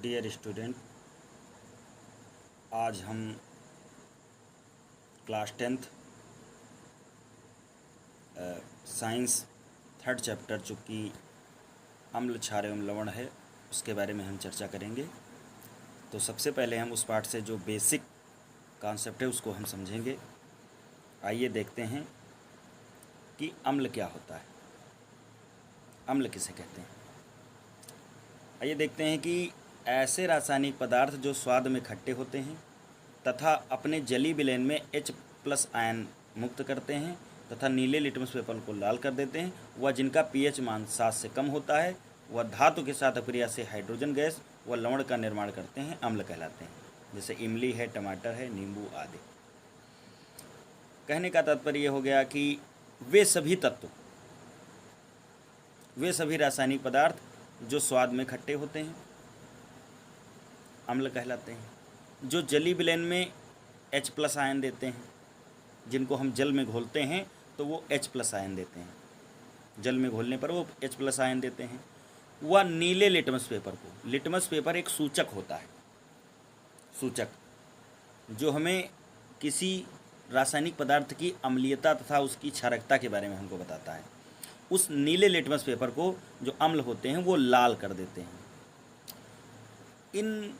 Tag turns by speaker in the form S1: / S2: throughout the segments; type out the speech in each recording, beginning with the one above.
S1: Dear student, आज हम class 10th science third chapter चूँकि अम्ल क्षार एवं लवण है उसके बारे में हम चर्चा करेंगे। तो सबसे पहले हम उस पाठ से जो बेसिक कॉन्सेप्ट है उसको हम समझेंगे। आइए देखते हैं कि अम्ल क्या होता है, अम्ल किसे कहते हैं। आइए देखते हैं कि ऐसे रासायनिक पदार्थ जो स्वाद में खट्टे होते हैं तथा अपने जली विलयन में H+ आयन मुक्त करते हैं तथा नीले लिटमस पेपर को लाल कर देते हैं, वह जिनका pH मान 7 से कम होता है, वह धातु के साथ अभिक्रिया से हाइड्रोजन गैस व लवण का निर्माण करते हैं, अम्ल कहलाते हैं। जैसे इमली है, टमाटर है, नींबू आदि। कहने का तात्पर्य यह हो गया कि वे सभी तत्व, वे सभी रासायनिक पदार्थ जो स्वाद में खट्टे होते हैं अम्ल कहलाते हैं। जो जली विलयन में H+ आयन देते हैं, जिनको हम जल में घोलते हैं तो वो H+ आयन देते हैं, जल में घोलने पर वो H+ आयन देते हैं। वह नीले लिटमस पेपर को, लिटमस पेपर एक सूचक होता है, सूचक जो हमें किसी रासायनिक पदार्थ की अम्लीयता तथा उसकी क्षारकता के बारे में हमको बताता है। उस नीले लिटमस पेपर को जो अम्ल होते हैं वो लाल कर देते हैं। इन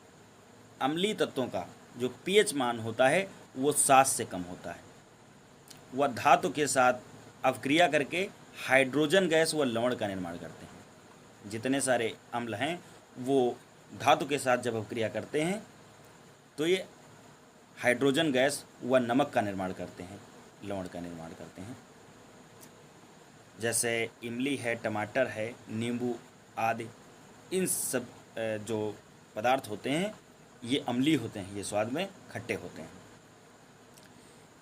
S1: अम्लीय तत्वों का जो pH मान होता है वो 7 से कम होता है। वह धातु के साथ अवक्रिया करके हाइड्रोजन गैस व लवण का निर्माण करते हैं। जितने सारे अम्ल हैं वो धातु के साथ जब अवक्रिया करते हैं तो ये हाइड्रोजन गैस व नमक का निर्माण करते हैं, लवण का निर्माण करते हैं। जैसे इमली है, टमाटर है, नींबू आदि, इन सब जो पदार्थ होते हैं ये अम्लीय होते हैं, ये स्वाद में खट्टे होते हैं।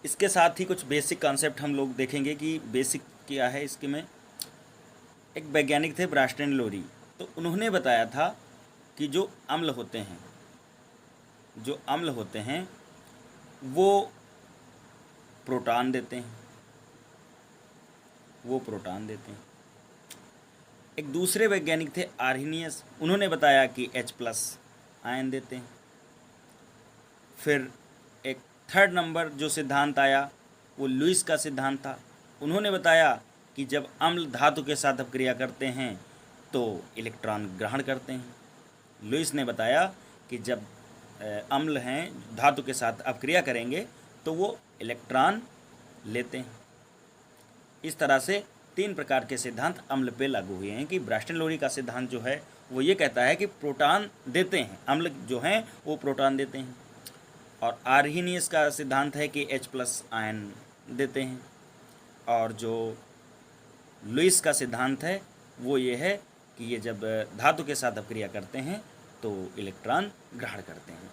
S1: इसके साथ ही कुछ बेसिक कॉन्सेप्ट हम लोग देखेंगे कि बेसिक क्या है इसके में। एक वैज्ञानिक थे ब्रास्टेनलोरी, तो उन्होंने बताया था कि जो अम्ल होते हैं, जो अम्ल होते हैं वो प्रोटॉन देते हैं, वो प्रोटॉन देते हैं। एक दूसरे वैज्ञानिक थे आर्हीनियस, उन्होंने बताया कि H+ आयन देते हैं। फिर एक थर्ड नंबर जो सिद्धांत आया वो लुईस का सिद्धांत था। उन्होंने बताया कि जब अम्ल धातु के साथ अपक्रिया करते हैं तो इलेक्ट्रॉन ग्रहण करते हैं। लुईस ने बताया कि जब अम्ल हैं धातु के साथ अपक्रिया करेंगे तो वो इलेक्ट्रॉन लेते हैं। इस तरह से 3 प्रकार के सिद्धांत अम्ल पे लागू हुए हैं कि ब्रास्टेनलोरी का सिद्धांत जो है वो ये कहता है कि प्रोटॉन देते हैं, अम्ल जो हैं वो प्रोटॉन देते हैं। और आर्हीनियस का सिद्धांत है कि H+ आयन देते हैं। और जो लुईस का सिद्धांत है वो ये है कि ये जब धातु के साथ अपक्रिया करते हैं तो इलेक्ट्रॉन ग्रहण करते हैं।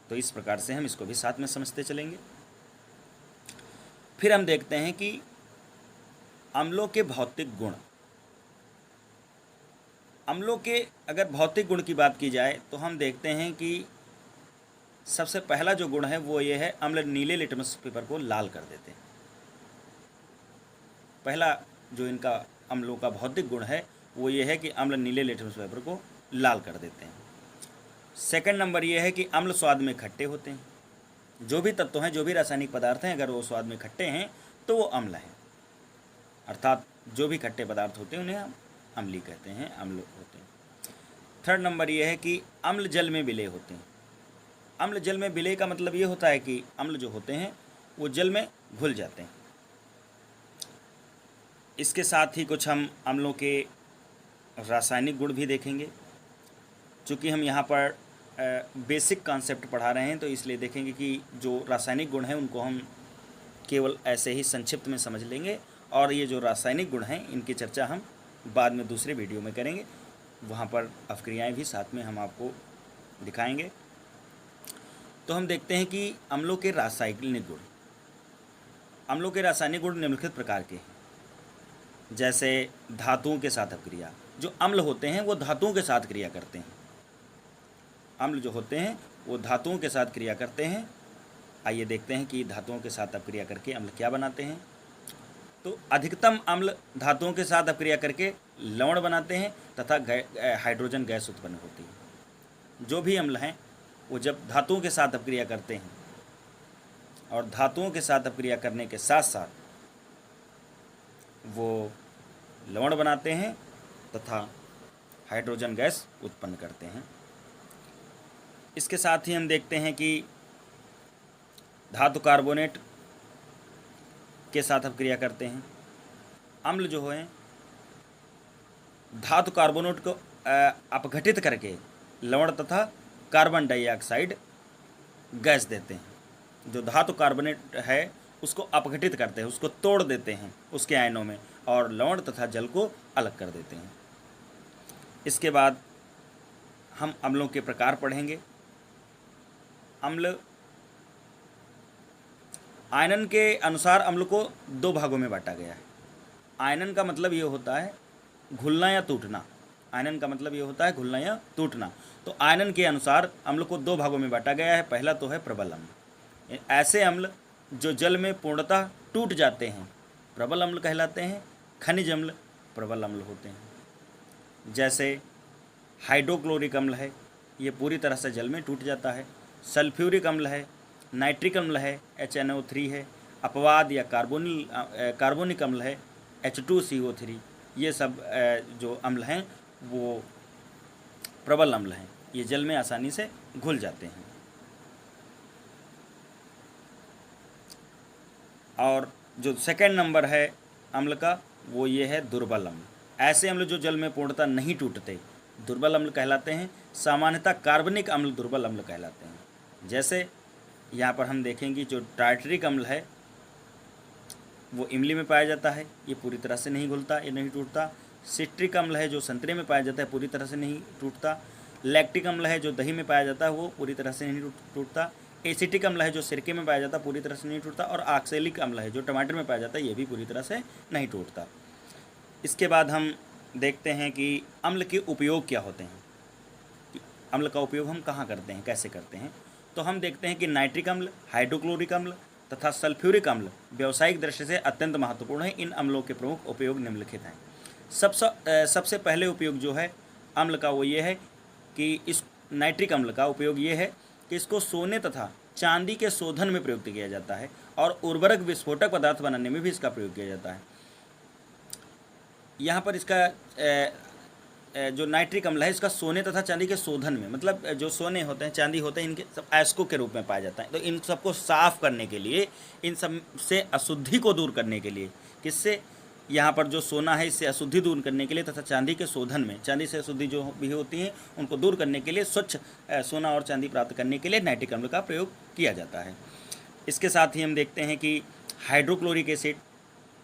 S1: तो इस प्रकार से हम इसको भी साथ में समझते चलेंगे। फिर हम देखते हैं कि अम्लों के भौतिक गुण। अम्लों के अगर भौतिक गुण की बात की जाए तो हम देखते हैं कि सबसे पहला जो गुण है वो ये है, अम्ल नीले लिटमस पेपर को लाल कर देते हैं। पहला जो इनका अम्लों का भौतिक गुण है वो ये है कि अम्ल नीले लिटमस पेपर को लाल कर देते हैं। सेकंड नंबर ये है कि अम्ल स्वाद में खट्टे होते हैं। जो भी तत्व हैं, जो भी रासायनिक पदार्थ हैं, अगर वो स्वाद में खट्टे हैं तो वो अम्ल हैं। अर्थात जो भी खट्टे पदार्थ होते हैं उन्हें हम अम्लीय कहते हैं, अम्ल होते हैं। थर्ड नंबर ये है कि अम्ल जल में विलय होते हैं। अम्ल जल में विलय का मतलब ये होता है कि अम्ल जो होते हैं वो जल में घुल जाते हैं। इसके साथ ही कुछ हम अम्लों के रासायनिक गुण भी देखेंगे। चूँकि हम यहाँ पर बेसिक कॉन्सेप्ट पढ़ा रहे हैं तो इसलिए देखेंगे कि जो रासायनिक गुण हैं उनको हम केवल ऐसे ही संक्षिप्त में समझ लेंगे, और ये जो रासायनिक गुण हैं इनकी चर्चा हम बाद में दूसरे वीडियो में करेंगे। वहाँ पर अवक्रियाएँ भी साथ में हम आपको दिखाएंगे। तो हम देखते हैं कि अम्लों के रासायनिक गुण। अम्लों के रासायनिक गुण निम्नलिखित प्रकार के हैं। जैसे धातुओं के साथ अपक्रिया। जो अम्ल होते हैं वो धातुओं के साथ क्रिया करते हैं। अम्ल जो होते हैं वो धातुओं के साथ क्रिया करते हैं। आइए देखते हैं कि धातुओं के साथ अपक्रिया करके अम्ल क्या बनाते हैं। तो अधिकतम अम्ल धातुओं के साथ अपक्रिया करके लवण बनाते हैं तथा हाइड्रोजन गैस उत्पन्न होती है। जो भी अम्ल हैं वो जब धातुओं के साथ अपक्रिया करते हैं और धातुओं के साथ अपक्रिया करने के साथ साथ वो लवण बनाते हैं तथा हाइड्रोजन गैस उत्पन्न करते हैं। इसके साथ ही हम देखते हैं कि धातु कार्बोनेट के साथ अपक्रिया करते हैं। अम्ल जो हैं धातु कार्बोनेट को अपघटित करके लवण तथा कार्बन डाइऑक्साइड गैस देते हैं। जो धातु कार्बोनेट है उसको अपघटित करते हैं, उसको तोड़ देते हैं उसके आयनों में और लवण तथा जल को अलग कर देते हैं। इसके बाद हम अम्लों के प्रकार पढ़ेंगे। अम्ल, आयनन के अनुसार अम्ल को दो भागों में बांटा गया है। आयनन का मतलब ये होता है घुलना या टूटना। आयनन का मतलब ये होता है घुलना या टूटना। तो आयनन के अनुसार अम्ल को दो भागों में बांटा गया है। पहला तो है प्रबल अम्ल। ऐसे अम्ल जो जल में पूर्णतः टूट जाते हैं प्रबल अम्ल कहलाते हैं। खनिज अम्ल प्रबल अम्ल होते हैं। जैसे हाइड्रोक्लोरिक अम्ल है, ये पूरी तरह से जल में टूट जाता है। सल्फ्यूरिक अम्ल है, नाइट्रिक अम्ल है, HNO3 है। अपवाद या कार्बोनिक अम्ल है, H2CO3। ये सब जो अम्ल हैं वो प्रबल अम्ल हैं। ये जल में आसानी से घुल जाते हैं। और जो सेकंड नंबर है अम्ल का वो ये है दुर्बल अम्ल। ऐसे अम्ल जो जल में पूर्णतः नहीं टूटते दुर्बल अम्ल कहलाते हैं। सामान्यतः कार्बनिक अम्ल दुर्बल अम्ल कहलाते हैं। जैसे यहाँ पर हम देखेंगे जो टार्टरिक अम्ल है वो इमली में पाया जाता है, ये पूरी तरह से नहीं घुलता, ये नहीं टूटता। सिट्रिक अम्ल है जो संतरे में पाया जाता है, पूरी तरह से नहीं टूटता। लैक्टिक अम्ल है जो दही में पाया जाता है, वो पूरी तरह से नहीं टूटता। एसिटिक अम्ल है जो सिरके में पाया जाता है, पूरी तरह से नहीं टूटता। और ऑक्सैलिक अम्ल है जो टमाटर में पाया जाता है, ये भी पूरी तरह से नहीं टूटता। इसके बाद हम देखते हैं कि अम्ल के उपयोग क्या होते हैं, अम्ल का उपयोग हम कहाँ करते हैं, कैसे करते हैं। तो हम देखते हैं कि नाइट्रिक अम्ल, हाइड्रोक्लोरिक अम्ल तथा सल्फ्यूरिक अम्ल व्यावसायिक दृष्टि से अत्यंत महत्वपूर्ण है। इन अम्लों के प्रमुख उपयोग निम्नलिखित हैं। सबसे पहले उपयोग जो है अम्ल का वो ये है कि इस नाइट्रिक अम्ल का उपयोग ये है कि इसको सोने तथा चांदी के शोधन में प्रयुक्त किया जाता है और उर्वरक विस्फोटक पदार्थ बनाने में भी इसका प्रयोग किया जाता है। यहाँ पर इसका जो नाइट्रिक अम्ल है इसका सोने तथा चांदी के शोधन में, मतलब जो सोने होते हैं चांदी होते हैं इनके सब अयस्कों के रूप में पाया जाता है। तो इन सबको साफ करने के लिए, इन सब से अशुद्धि को दूर करने के लिए, किससे, यहाँ पर जो सोना है इससे अशुद्धि दूर करने के लिए तथा चांदी के शोधन में, चांदी से अशुद्धि जो भी होती हैं उनको दूर करने के लिए, स्वच्छ सोना और चांदी प्राप्त करने के लिए नाइट्रिक अम्ल का प्रयोग किया जाता है। इसके साथ ही हम देखते हैं कि हाइड्रोक्लोरिक एसिड,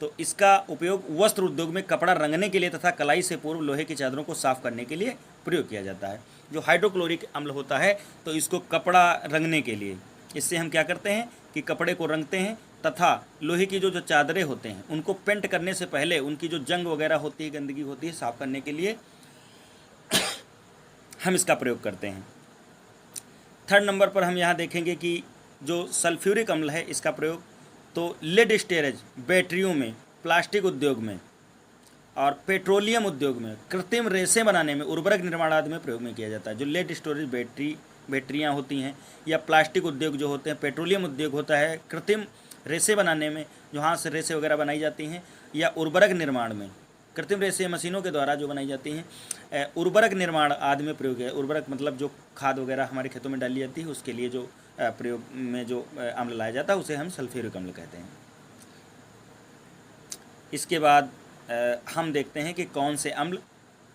S1: तो इसका उपयोग वस्त्र उद्योग में कपड़ा रंगने के लिए तथा कलाई से पूर्व लोहे की चादरों को साफ करने के लिए प्रयोग किया जाता है। जो हाइड्रोक्लोरिक अम्ल होता है तो इसको कपड़ा रंगने के लिए, इससे हम क्या करते हैं कि कपड़े को रंगते हैं तथा लोहे की जो चादरें होते हैं उनको पेंट करने से पहले उनकी जो जंग वगैरह होती है, गंदगी होती है, साफ करने के लिए हम इसका प्रयोग करते हैं। थर्ड नंबर पर हम यहाँ देखेंगे कि जो सल्फ्यूरिक अम्ल है इसका प्रयोग तो लेड स्टोरेज, बैटरियों में, प्लास्टिक उद्योग में और पेट्रोलियम उद्योग में, कृत्रिम रेसे बनाने में, उर्वरक निर्माण आदि में प्रयोग में किया जाता है। जो लेड स्टोरेज बैटरियाँ होती हैं या प्लास्टिक उद्योग जो होते हैं, पेट्रोलियम उद्योग होता है, कृत्रिम रेसे बनाने में जो हाथ से रेसे वगैरह बनाई जाती हैं, या उर्वरक निर्माण में, कृत्रिम रेसे मशीनों के द्वारा जो बनाई जाती हैं, उर्वरक निर्माण आदि में प्रयोग है। उर्वरक मतलब जो खाद वगैरह हमारे खेतों में डाली जाती है उसके लिए जो प्रयोग में जो अम्ल लाया जाता है उसे हम सल्फ्यूरिक अम्ल कहते हैं। इसके बाद हम देखते हैं कि कौन से अम्ल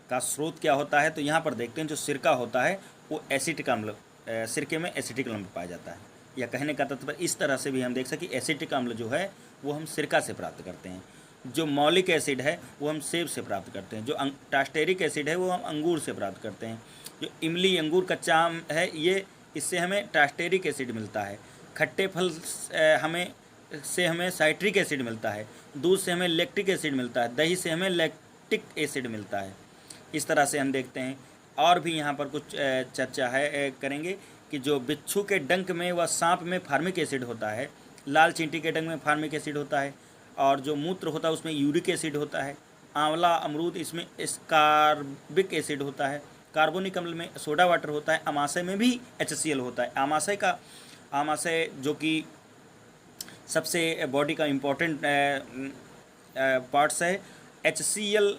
S1: का स्रोत क्या होता है। तो यहाँ पर देखते हैं जो सिरका होता है वो एसिटिक अम्ल, सिरके में एसिटिक अम्ल पाया जाता है। या कहने का तात्पर्य इस तरह से भी हम देख सकें एसिटिक अम्ल जो है वो हम सिरका से प्राप्त करते हैं। जो मौलिक एसिड है वो हम सेब से प्राप्त करते हैं। जो टास्टेरिक एसिड है वो हम अंगूर से प्राप्त करते हैं। जो इमली, अंगूर, कच्चा आम है ये, इससे हमें टास्टेरिक एसिड मिलता है। खट्टे फल हमें साइट्रिक एसिड मिलता है। दूध से हमें लैक्टिक एसिड मिलता है। दही से हमें लैक्टिक एसिड मिलता है। इस तरह से हम देखते हैं। और भी यहाँ पर कुछ चर्चा है करेंगे कि जो बिच्छू के डंक में व सांप में फार्मिक एसिड होता है, लाल चींटी के डंक में फार्मिक एसिड होता है, और जो मूत्र होता है उसमें यूरिक एसिड होता है। आंवला, अमरूद, इसमें एस्कार्बिक एसिड होता है। कार्बोनिक अम्ल में सोडा वाटर होता है, अमाशय में भी HCl होता है। आमाशय जो कि सबसे बॉडी का इम्पोर्टेंट पार्ट्स है, HCl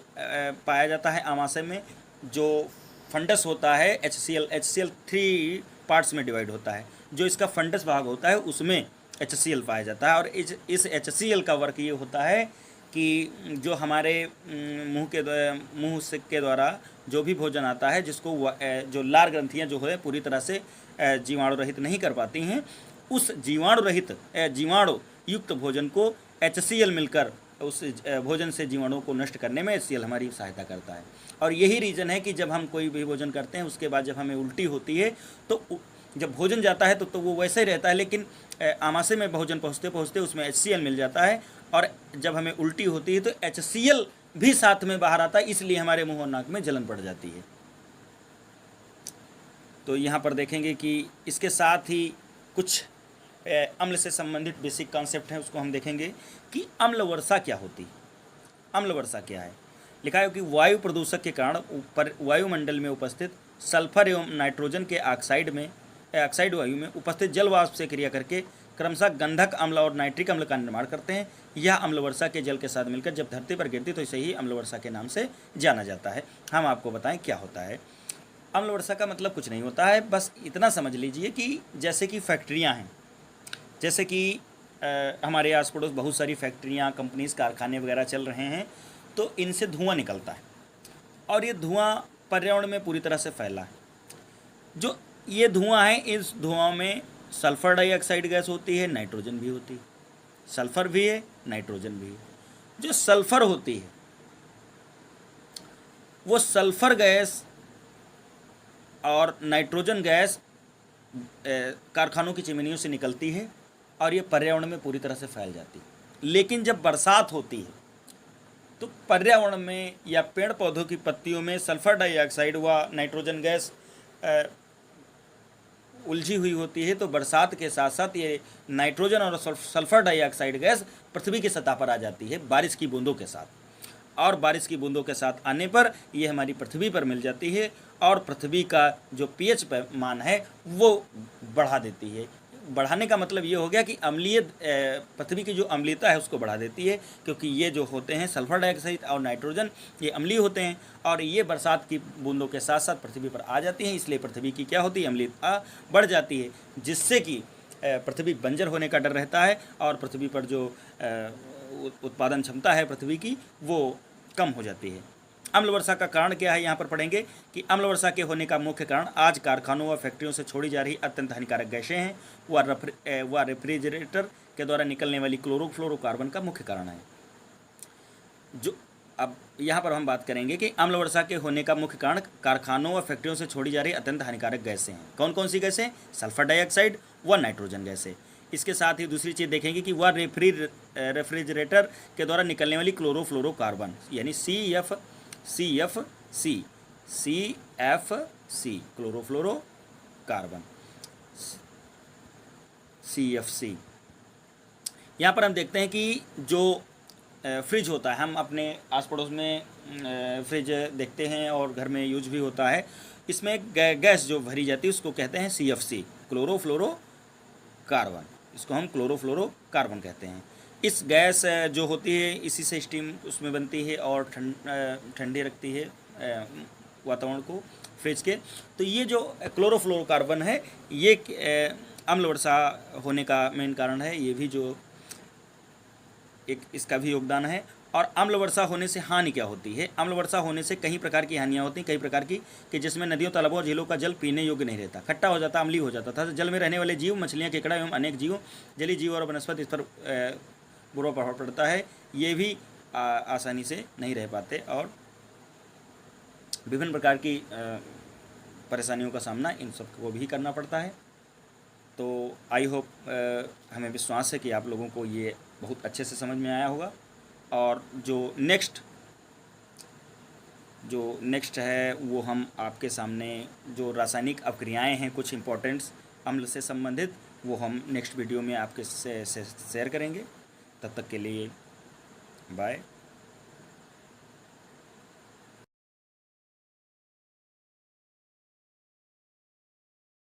S1: पाया जाता है आमाशय में। जो फंडस होता है HCl 3 पार्ट्स में डिवाइड होता है। जो इसका फंडस भाग होता है उसमें HCl पाया जाता है। और इस HCl का वर्क ये होता है कि जो हमारे मुंह के द्वारा जो भी भोजन आता है, जिसको जो लार ग्रंथियाँ जो है पूरी तरह से जीवाणु रहित नहीं कर पाती हैं, उस जीवाणु युक्त भोजन को HCl मिलकर उस भोजन से जीवाणुओं को नष्ट करने में HCl हमारी सहायता करता है। और यही रीज़न है कि जब हम कोई भी भोजन करते हैं उसके बाद जब हमें उल्टी होती है तो जब भोजन जाता है तो वो वैसे ही रहता है, लेकिन आमाशय में भोजन पहुँचते पहुँचते उसमें HCl मिल जाता है। और जब हमें उल्टी होती है तो HCl भी साथ में बाहर आता है, इसलिए हमारे मुंह और नाक में जलन पड़ जाती है। तो यहाँ पर देखेंगे कि इसके साथ ही कुछ अम्ल से संबंधित बेसिक कॉन्सेप्ट हैं, उसको हम देखेंगे कि अम्ल वर्षा क्या होती है। अम्ल वर्षा क्या है? लिखा है कि वायु प्रदूषक के कारण ऊपर वायुमंडल में उपस्थित सल्फर एवं नाइट्रोजन के ऑक्साइड वायु में उपस्थित जल वाष्प से क्रिया करके क्रमशः गंधक अम्ल और नाइट्रिक अम्ल का निर्माण करते हैं। यह अम्ल वर्षा के जल के साथ मिलकर जब धरती पर गिरती तो इसे ही अम्ल वर्षा के नाम से जाना जाता है। हम आपको बताएं क्या होता है। अम्ल वर्षा का मतलब कुछ नहीं होता है, बस इतना समझ लीजिए कि जैसे कि फैक्ट्रियाँ हैं, जैसे कि हमारे आस पड़ोस बहुत सारी फैक्ट्रियाँ, कंपनीज, कारखाने वगैरह चल रहे हैं, तो इनसे धुआं निकलता है और ये धुआं पर्यावरण में पूरी तरह से फैला है। जो ये धुआं है, इस धुआं में सल्फर डाइऑक्साइड गैस होती है, नाइट्रोजन भी होती है। सल्फर भी है, नाइट्रोजन भी है। जो सल्फर होती है वो सल्फर गैस और नाइट्रोजन गैस कारखानों की चिमनियों से निकलती है और ये पर्यावरण में पूरी तरह से फैल जाती है। लेकिन जब बरसात होती है तो पर्यावरण में या पेड़ पौधों की पत्तियों में सल्फर डाइऑक्साइड व नाइट्रोजन गैस उलझी हुई होती है। तो बरसात के साथ साथ ये नाइट्रोजन और सल्फर डाइऑक्साइड गैस पृथ्वी की सतह पर आ जाती है बारिश की बूंदों के साथ, और बारिश की बूंदों के साथ आने पर ये हमारी पृथ्वी पर मिल जाती है और पृथ्वी का जो pH मान है वो बढ़ा देती है। बढ़ाने का मतलब ये हो गया कि अम्लीय पृथ्वी की जो अम्लीयता है उसको बढ़ा देती है, क्योंकि ये जो होते हैं सल्फर डाइऑक्साइड और नाइट्रोजन, ये अम्लीय होते हैं और ये बरसात की बूंदों के साथ साथ पृथ्वी पर आ जाती हैं। इसलिए पृथ्वी की क्या होती है, अम्लीयता बढ़ जाती है, जिससे कि पृथ्वी बंजर होने का डर रहता है और पृथ्वी पर जो उत्पादन क्षमता है पृथ्वी की वो कम हो जाती है। अम्ल वर्षा का कारण क्या है, यहाँ पर पढ़ेंगे कि अम्ल वर्षा के होने का मुख्य कारण आज कारखानों व फैक्ट्रियों से छोड़ी जा रही अत्यंत हानिकारक गैसें हैं व रेफ्रिजरेटर के द्वारा निकलने वाली क्लोरोफ्लोरोकार्बन का मुख्य कारण है। जो अब यहाँ पर हम बात करेंगे कि अम्ल वर्षा के होने का मुख्य कारण कारखानों व फैक्ट्रियों से छोड़ी जा रही अत्यंत हानिकारक गैसें हैं। कौन कौन सी गैसें? सल्फर डाइऑक्साइड व नाइट्रोजन गैसें। इसके साथ ही दूसरी चीज़ देखेंगे कि वह रेफ्रिजरेटर के द्वारा निकलने वाली क्लोरोफ्लोरोकार्बन यानी CFC क्लोरोफ्लोरोकार्बन CFC। यहाँ पर हम देखते हैं कि जो फ्रिज होता है, हम अपने आस पड़ोस में फ्रिज देखते हैं और घर में यूज भी होता है, इसमें गैस जो भरी जाती है उसको कहते हैं CFC क्लोरोफ्लोरोकार्बन। इसको हम क्लोरोफ्लोरोकार्बन कहते हैं। इस गैस जो होती है इसी से स्टीम उसमें बनती है और ठंडी रखती है वातावरण को, फ्रिज के। तो ये जो क्लोरोफ्लोरोकार्बन है ये अम्ल वर्षा होने का मेन कारण है। ये भी जो एक इसका भी योगदान है। और अम्ल वर्षा होने से हानि क्या होती है? अम्ल वर्षा होने से कई प्रकार की हानियाँ होती हैं, कई प्रकार की, कि जिसमें नदियों, तालाबों और झीलों का जल पीने योग्य नहीं रहता, खट्टा हो जाता, अम्लीय हो जाता था। जल में रहने वाले जीव, मछलियाँ, केकड़ा एवं अनेक जीवों, जलीय जीव और वनस्पति इस पर बुरा प्रभाव पड़ता है। ये भी आसानी से नहीं रह पाते और विभिन्न प्रकार की परेशानियों का सामना इन सब को भी करना पड़ता है। तो आई होप, हमें विश्वास है कि आप लोगों को ये बहुत अच्छे से समझ में आया होगा। और जो नेक्स्ट है वो हम आपके सामने जो रासायनिक अभिक्रियाएं हैं कुछ इम्पोर्टेंट्स अम्ल से संबंधित, वो हम नेक्स्ट वीडियो में आपके से शेयर करेंगे। तब तक के लिए बाय।